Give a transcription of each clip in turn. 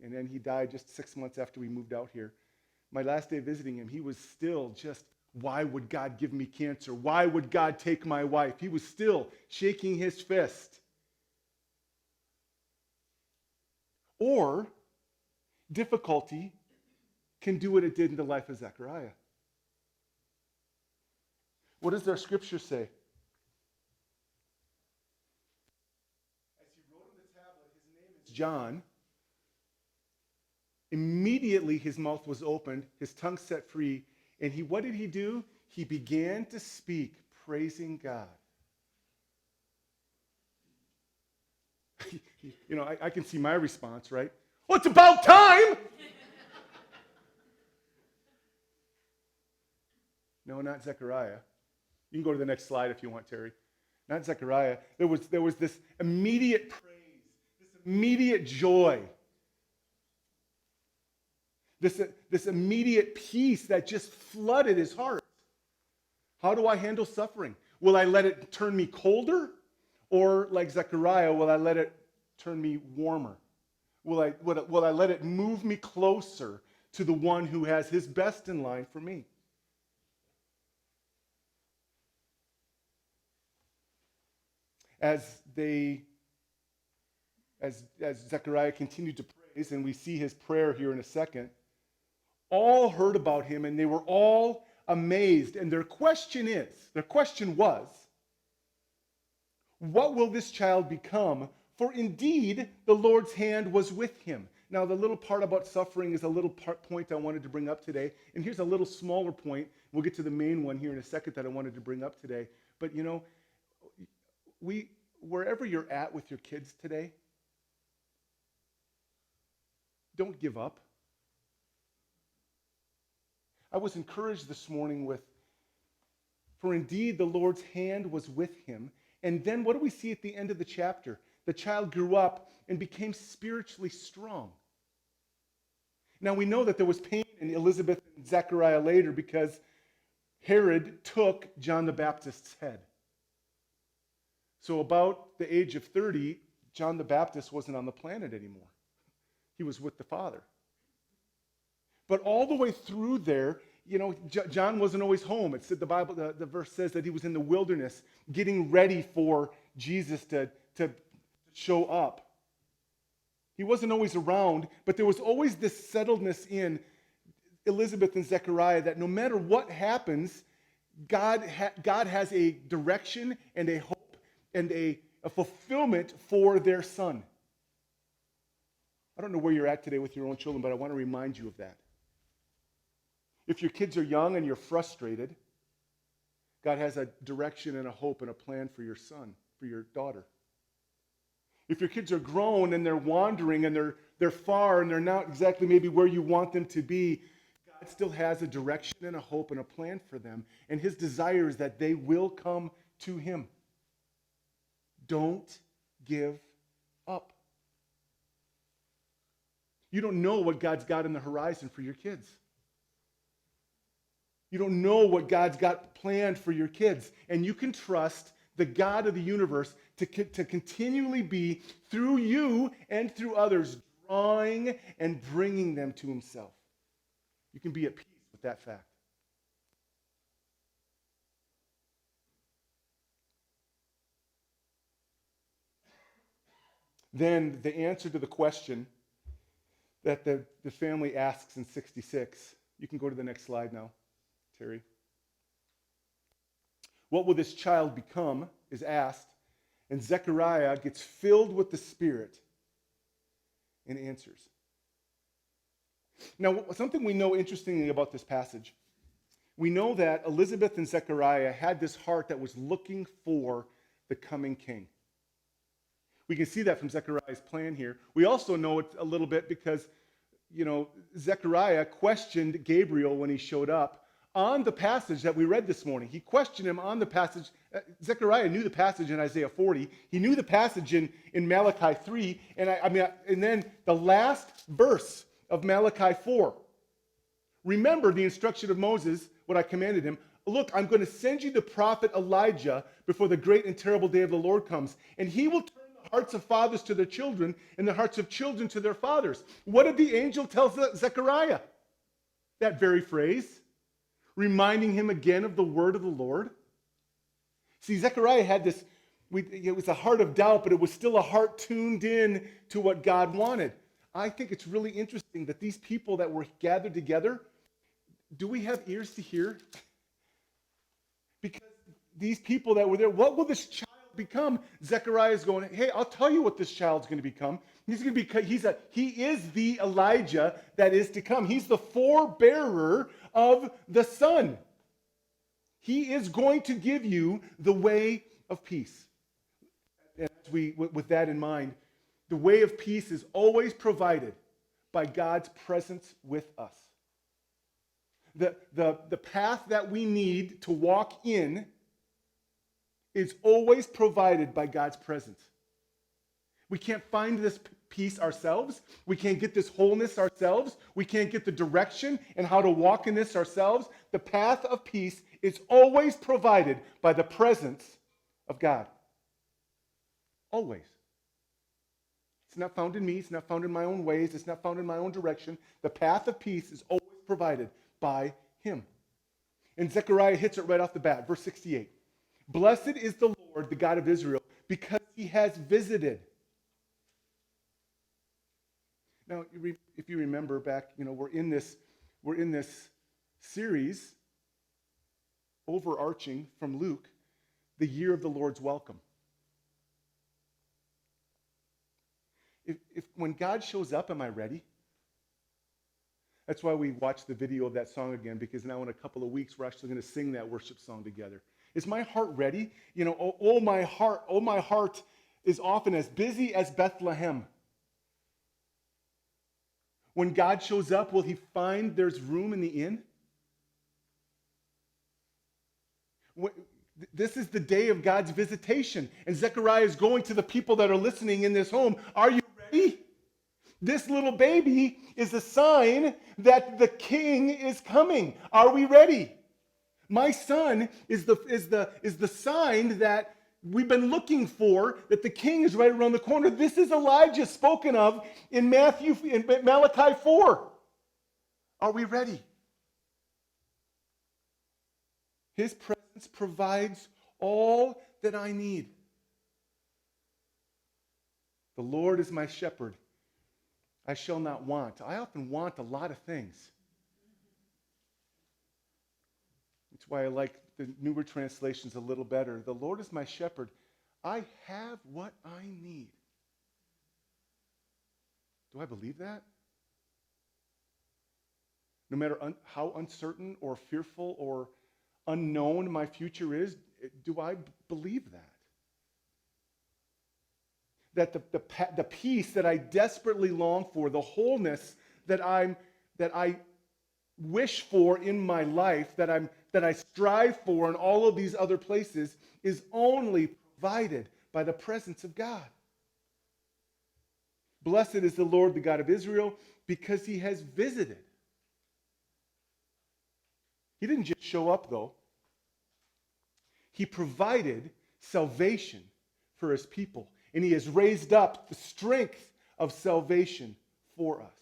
and then he died just 6 months after we moved out here. My last day visiting him, he was still just, why would God give me cancer? Why would God take my wife? He was still shaking his fist. Or difficulty can do what it did in the life of Zechariah. What does our scripture say? As he wrote on the tablet, his name is John. Immediately his mouth was opened, his tongue set free, and what did he do? He began to speak, praising God. I can see my response, right? Well, it's about time! No, not Zechariah. You can go to the next slide if you want, Terry. Not Zechariah. There was this immediate praise, this immediate joy, this immediate peace that just flooded his heart. How do I handle suffering? Will I let it turn me colder? Or like Zechariah, will I let it turn me warmer? Will I let it move me closer to the one who has his best in line for me? As Zechariah continued to praise, and we see his prayer here in a second, all heard about him and they were all amazed. And their question was, what will this child become? For indeed, the Lord's hand was with him. Now, the little part about suffering is a little point I wanted to bring up today. And here's a little smaller point. We'll get to the main one here in a second that I wanted to bring up today. But wherever you're at with your kids today, don't give up. I was encouraged this morning for indeed the Lord's hand was with him. And then what do we see at the end of the chapter? The child grew up and became spiritually strong. Now we know that there was pain in Elizabeth and Zechariah later because Herod took John the Baptist's head. So about the age of 30, John the Baptist wasn't on the planet anymore. He was with the Father. But all the way through there, John wasn't always home. It said the verse says that he was in the wilderness getting ready for Jesus to show up. He wasn't always around, but there was always this settledness in Elizabeth and Zechariah that no matter what happens, God has a direction and a hope and a fulfillment for their son. I don't know where you're at today with your own children, but I want to remind you of that. If your kids are young and you're frustrated, God has a direction and a hope and a plan for your son, for your daughter. If your kids are grown and they're wandering and they're far and they're not exactly maybe where you want them to be, God still has a direction and a hope and a plan for them. And his desire is that they will come to him. Don't give up. You don't know what God's got in the horizon for your kids. You don't know what God's got planned for your kids. And you can trust the God of the universe to continually be, through you and through others, drawing and bringing them to himself. You can be at peace with that fact. Then the answer to the question that the family asks in 66, you can go to the next slide now, Terry. What will this child become is asked, and Zechariah gets filled with the Spirit and answers. Now, something we know interestingly about this passage, we know that Elizabeth and Zechariah had this heart that was looking for the coming king. We can see that from Zechariah's plan here. We also know it a little bit because, Zechariah questioned Gabriel when he showed up on the passage that we read this morning. He questioned him on the passage. Zechariah knew the passage in Isaiah 40. He knew the passage in Malachi 3. And then the last verse of Malachi 4. Remember the instruction of Moses, what I commanded him. Look, I'm going to send you the prophet Elijah before the great and terrible day of the Lord comes. And he will turn the hearts of fathers to their children and the hearts of children to their fathers. What did the angel tell Zechariah? That very phrase, reminding him again of the word of the Lord. See, Zechariah had this, it was a heart of doubt, but it was still a heart tuned in to what God wanted. I think it's really interesting that these people that were gathered together, do we have ears to hear? Because these people that were there, what will this child become? Zechariah is going, hey, I'll tell you what this child's going to become. He's going to be, he is the Elijah that is to come. He's the forebearer of the Son. He is going to give you the way of peace. And with that in mind, the way of peace is always provided by God's presence with us. The path that we need to walk in is always provided by God's presence. We can't find this peace ourselves. We can't get this wholeness ourselves. We can't get the direction and how to walk in this ourselves. The path of peace is always provided by the presence of God. Always. It's not found in me. It's not found in my own ways. It's not found in my own direction. The path of peace is always provided by him. And Zechariah hits it right off the bat. Verse 68. Blessed is the Lord, the God of Israel, because he has visited. Now, if you remember back, we're in this series overarching from Luke, the year of the Lord's welcome. If when God shows up, am I ready? That's why we watched the video of that song again, because now in a couple of weeks, we're actually going to sing that worship song together. Is my heart ready? My heart is often as busy as Bethlehem. When God shows up, will he find there's room in the inn? This is the day of God's visitation. And Zechariah is going to the people that are listening in this home. Are you ready? This little baby is a sign that the king is coming. Are we ready? My son is the sign that we've been looking for, that the king is right around the corner. This is Elijah spoken of in Malachi 4. Are we ready? His presence provides all that I need. The Lord is my shepherd. I shall not want. I often want a lot of things. That's why I like the newer translations a little better. The Lord is my shepherd. I have what I need. Do I believe that? No matter how uncertain or fearful or unknown my future is, do I believe that? That the peace that I desperately long for, the wholeness that I wish for in my life, that I strive for in all of these other places, is only provided by the presence of God. Blessed is the Lord, the God of Israel, because he has visited. He didn't just show up, though. He provided salvation for his people. And he has raised up the strength of salvation for us.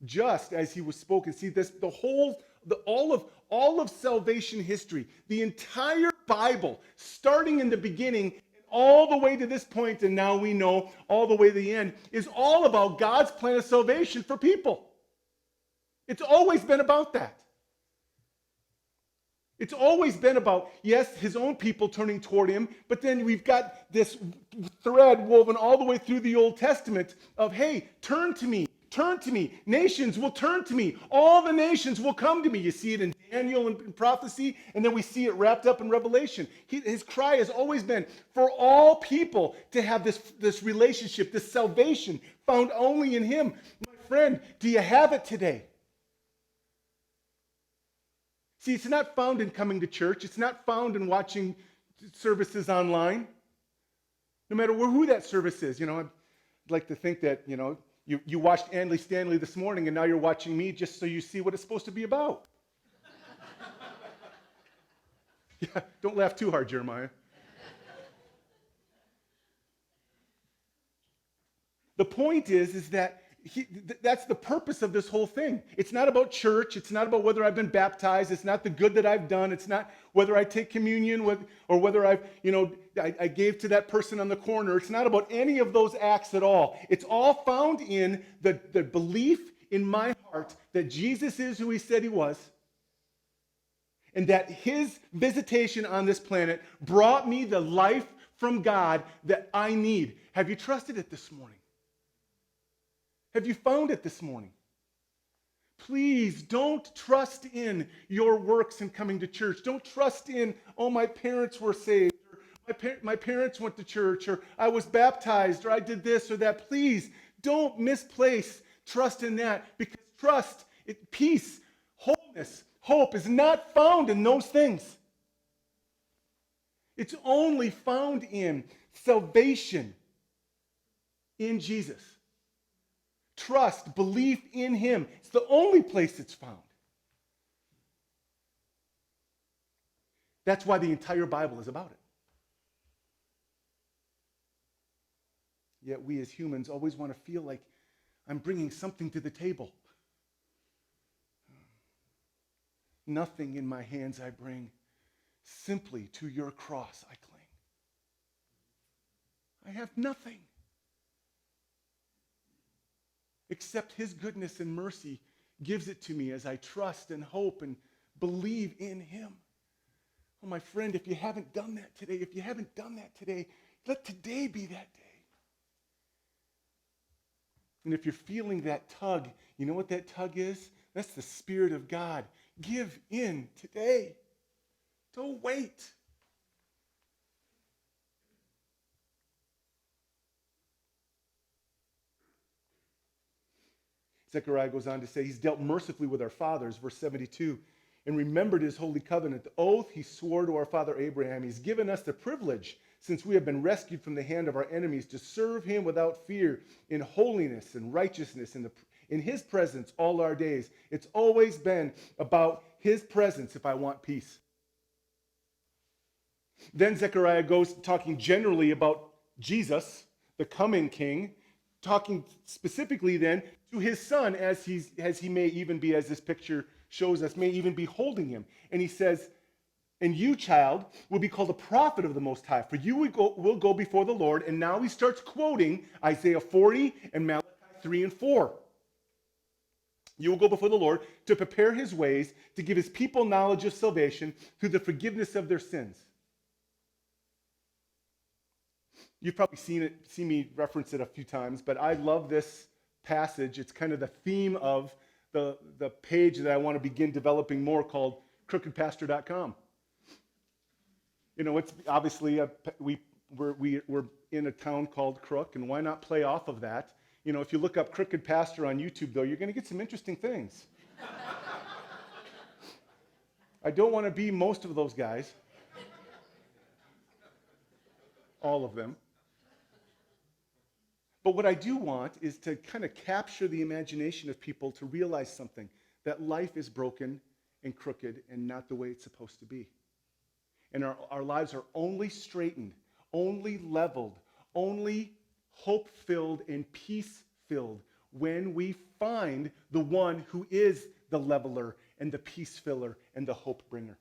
Just as he was spoken. See, all of salvation history, the entire Bible, starting in the beginning and all the way to this point, and now we know all the way to the end, is all about God's plan of salvation for people. It's always been about that. It's always been about, yes, his own people turning toward him, but then we've got this thread woven all the way through the Old Testament of, hey, turn to me, turn to me. Nations will turn to me. All the nations will come to me. You see it in Daniel and prophecy, and then we see it wrapped up in Revelation. His cry has always been for all people to have this relationship, this salvation found only in him. My friend, do you have it today? See, it's not found in coming to church. It's not found in watching services online. No matter who that service is. I'd like to think that, you watched Andy Stanley this morning and now you're watching me just so you see what it's supposed to be about. Yeah, don't laugh too hard, Jeremiah. The point is that that's the purpose of this whole thing. It's not about church. It's not about whether I've been baptized. It's not the good that I've done. It's not whether I take communion or whether I gave to that person on the corner. It's not about any of those acts at all. It's all found in the belief in my heart that Jesus is who he said he was, and that his visitation on this planet brought me the life from God that I need. Have you trusted it this morning? Have you found it this morning? Please don't trust in your works in coming to church. Don't trust in, oh, my parents were saved, or my parents went to church, or I was baptized, or I did this or that. Please don't misplace trust in that, because trust, peace, wholeness, hope is not found in those things. It's only found in salvation in Jesus. Trust, belief in him. It's the only place it's found. That's why the entire Bible is about it. Yet we as humans always want to feel like I'm bringing something to the table. Nothing in my hands I bring. Simply to your cross I cling. I have nothing except his goodness and mercy gives it to me as I trust and hope and believe in him. Oh, my friend, if you haven't done that today, let today be that day. And if you're feeling that tug, you know what that tug is? That's the Spirit of God. Give in today. Don't wait. Zechariah goes on to say, he's dealt mercifully with our fathers, verse 72, and remembered his holy covenant, the oath he swore to our father Abraham. He's given us the privilege, since we have been rescued from the hand of our enemies, to serve him without fear in holiness and righteousness in his presence all our days. It's always been about his presence if I want peace. Then Zechariah goes talking generally about Jesus, the coming king, talking specifically then to his son as he may even be, as this picture shows us, may even be holding him. And he says, and you, child, will be called a prophet of the Most High, for you will go before the Lord. And now he starts quoting Isaiah 40 and Malachi 3 and 4. You will go before the Lord to prepare his ways, to give his people knowledge of salvation through the forgiveness of their sins. You've probably seen me reference it a few times, but I love this passage. It's kind of the theme of the page that I want to begin developing more, called crookedpastor.com. You know, it's obviously we're in a town called Crook, and why not play off of that? You know, if you look up Crooked Pastor on YouTube, though, you're going to get some interesting things. I don't want to be most of those guys. All of them. But what I do want is to kind of capture the imagination of people to realize something, that life is broken and crooked and not the way it's supposed to be. And our lives are only straightened, only leveled, only hope-filled and peace-filled when we find the one who is the leveler and the peace filler and the hope bringer.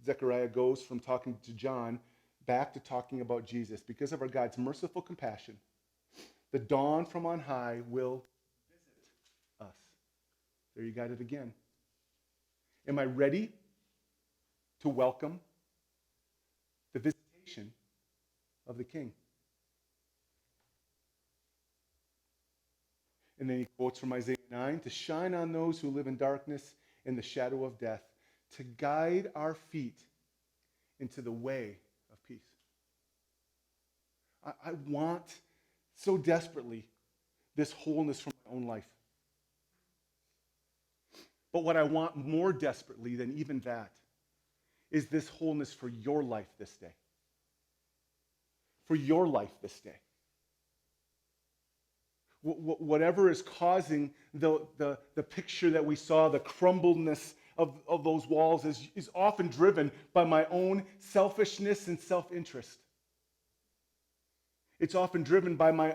Zechariah goes from talking to John back to talking about Jesus. Because of our God's merciful compassion, the dawn from on high will visit us. There you got it again. Am I ready to welcome the visitation of the King? And then he quotes from Isaiah 9, to shine on those who live in darkness and the shadow of death, to guide our feet into the way of peace. I want so desperately this wholeness from my own life. But what I want more desperately than even that is this wholeness for your life this day. For your life this day. Whatever is causing the picture that we saw, the crumbledness of those walls is often driven by my own selfishness and self-interest. It's often driven by my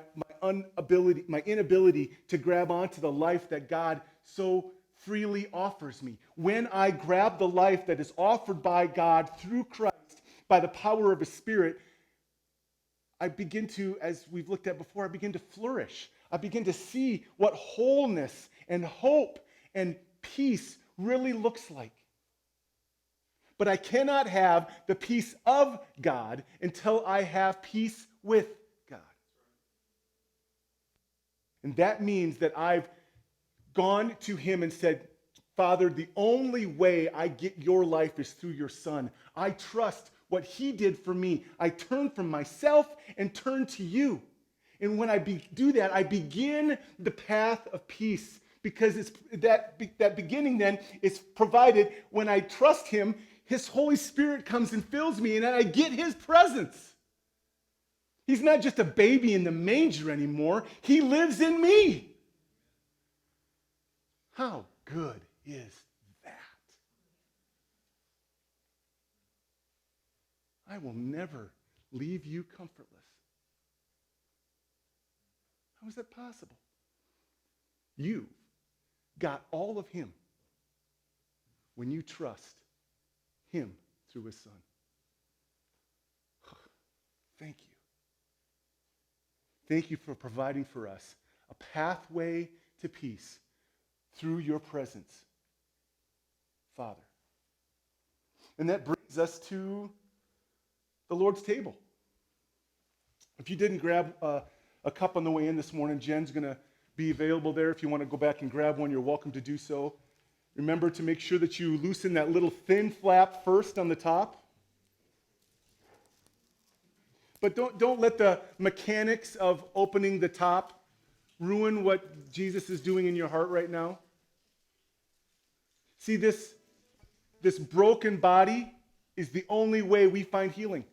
inability to grab onto the life that God so freely offers me. When I grab the life that is offered by God through Christ, by the power of His Spirit, I begin to, as we've looked at before, I begin to flourish. I begin to see what wholeness and hope and peace really looks like. But I cannot have the peace of God until I have peace with God. And that means that I've gone to Him and said, Father, the only way I get your life is through your Son. I trust what He did for me. I turn from myself and turn to you. And when I do that, I begin the path of peace, because it's that beginning then is provided when I trust Him. His Holy Spirit comes and fills me, and I get His presence. He's not just a baby in the manger anymore. He lives in me. How good is that? I will never leave you comfortless. How is that possible? You got all of Him when you trust Him through His Son. Thank you. Thank you for providing for us a pathway to peace through your presence, Father. And that brings us to the Lord's table. If you didn't grab a cup on the way in this morning, Jen's going to be available there. If you want to go back and grab one, you're welcome to do so. Remember to make sure that you loosen that little thin flap first on the top. But don't let the mechanics of opening the top ruin what Jesus is doing in your heart right now. See, this broken body is the only way we find healing.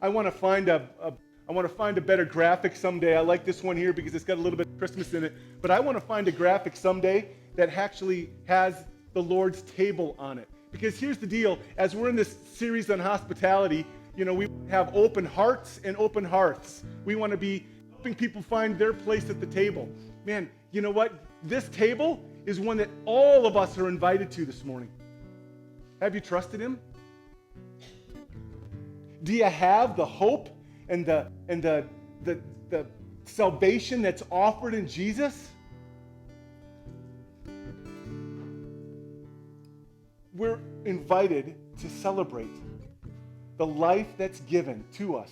I want to find a better graphic someday. I like this one here because it's got a little bit of Christmas in it. But I want to find a graphic someday that actually has the Lord's table on it. Because here's the deal. As we're in this series on hospitality, we have open hearts and open hearths. We want to be helping people find their place at the table. Man, you know what? This table is one that all of us are invited to this morning. Have you trusted Him? Do you have the hope and the salvation that's offered in Jesus? We're invited to celebrate the life that's given to us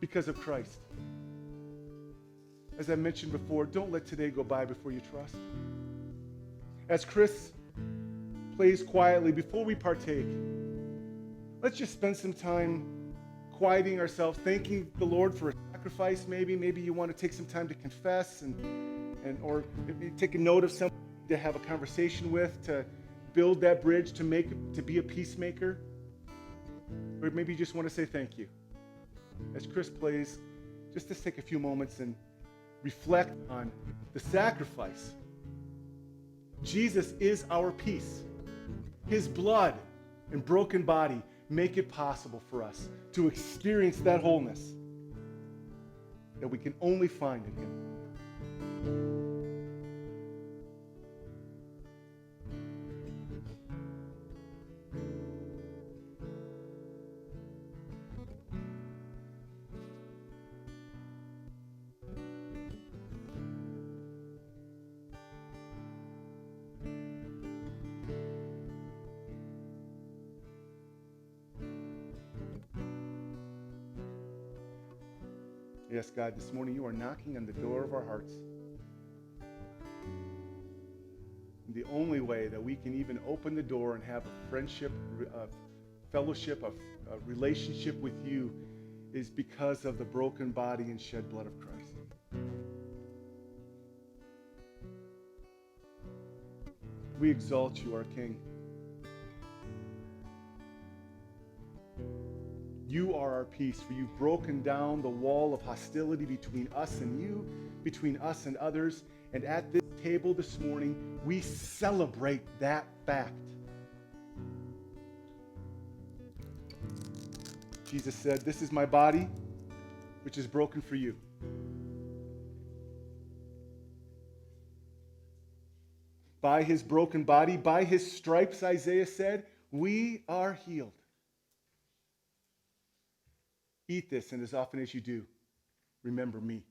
because of Christ. As I mentioned before, don't let today go by before you trust. As Chris plays quietly before we partake, let's just spend some time quieting ourselves, thanking the Lord for a sacrifice maybe. Maybe you want to take some time to confess or maybe take a note of someone to have a conversation with, to build that bridge, to be a peacemaker. Or maybe you just want to say thank you. As Chris plays, just to take a few moments and reflect on the sacrifice. Jesus is our peace. His blood and broken body make it possible for us to experience that wholeness that we can only find in Him. Yes, God, this morning you are knocking on the door of our hearts. And the only way that we can even open the door and have a friendship, a fellowship, a relationship with you is because of the broken body and shed blood of Christ. We exalt you, our King. You are our peace, for you've broken down the wall of hostility between us and you, between us and others. And at this table this morning, we celebrate that fact. Jesus said, "This is my body, which is broken for you." By his broken body, by his stripes, Isaiah said, we are healed. Eat this, and as often as you do, remember me.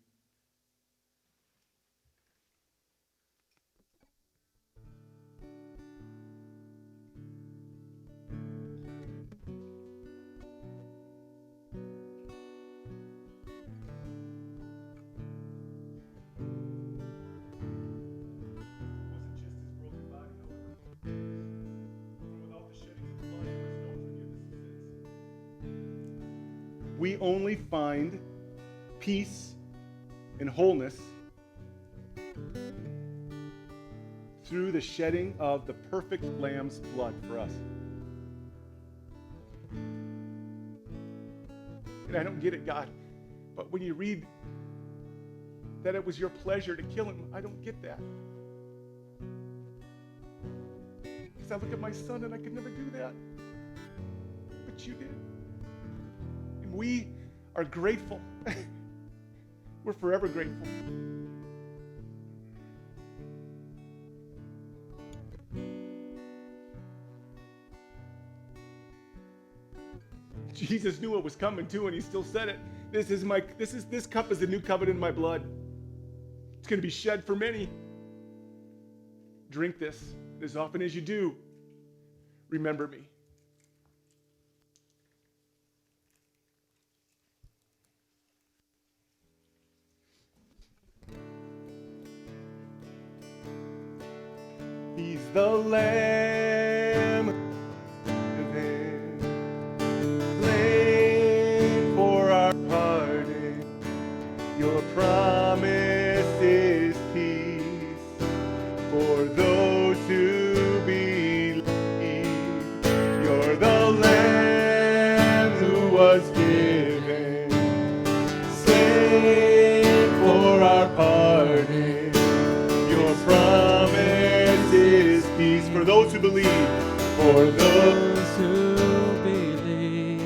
We only find peace and wholeness through the shedding of the perfect Lamb's blood for us. And I don't get it, God, but when you read that it was your pleasure to kill him, I don't get that. Because I look at my son and I could never do that. But you did. We are grateful. We're forever grateful. Jesus knew what was coming too, and he still said it. This cup is the new covenant in my blood. It's going to be shed for many. Drink this as often as you do. Remember me. He's the Lamb slain for our pardon. Your promise is peace for those who believe. You're the Lamb who was given, slain for our pardon. Your promise is peace for those who believe. For those who believe.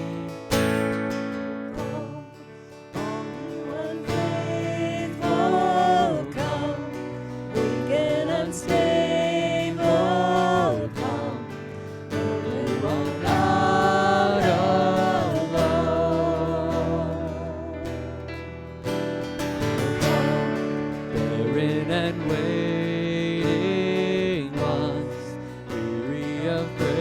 Unfaithful come, weak and unstable come, only one out alone. Come, barren and waiting ones, weary of praying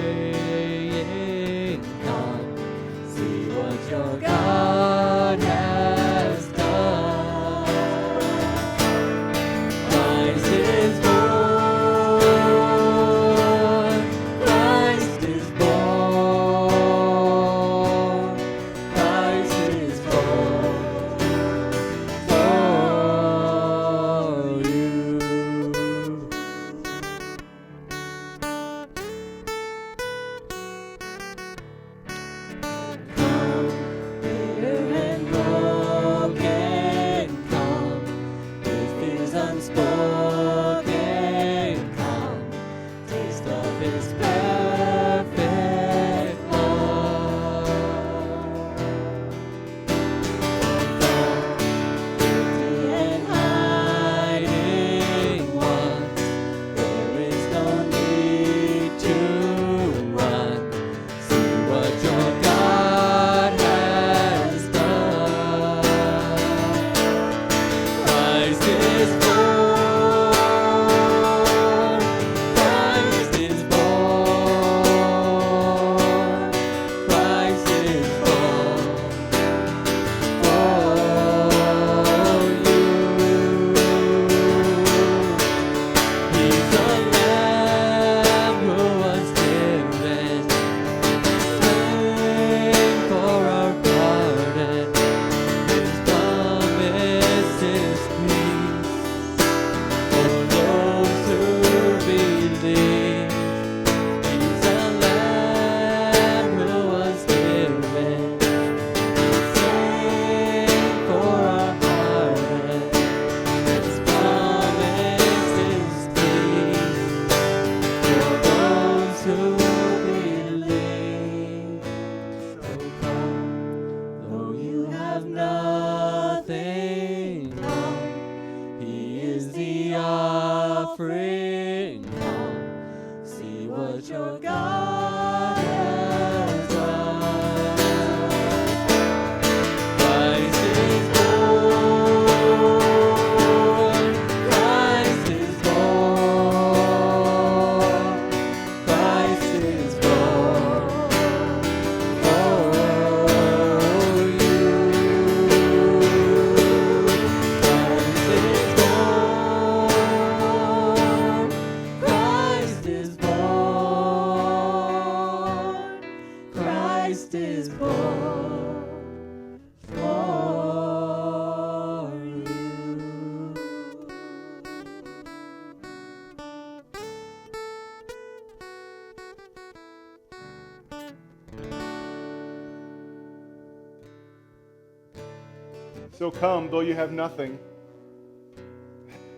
So come, though you have nothing.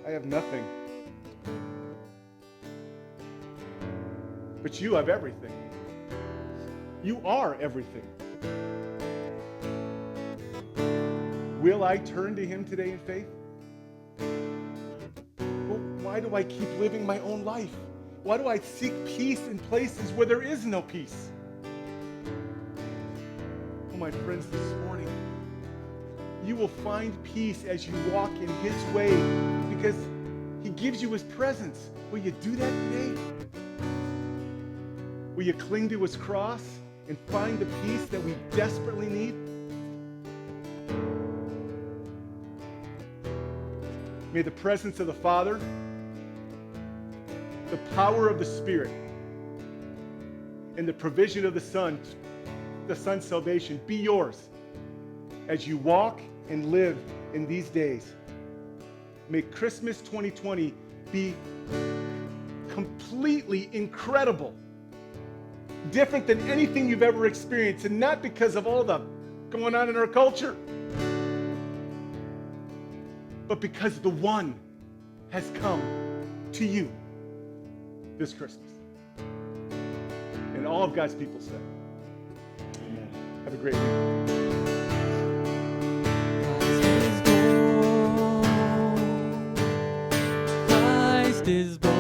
I have nothing. But you have everything. You are everything. Will I turn to him today in faith? Well, why do I keep living my own life? Why do I seek peace in places where there is no peace? Oh, my friends, this morning, you will find peace as you walk in his way because he gives you his presence. Will you do that today? Will you cling to his cross and find the peace that we desperately need? May the presence of the Father, the power of the Spirit, and the provision of the Son's salvation be yours as you walk and live in these days. May Christmas 2020 be completely incredible, different than anything you've ever experienced, and not because of all the going on in our culture, but because the one has come to you this Christmas. And all of God's people said, amen. Have a great week. Christ is born.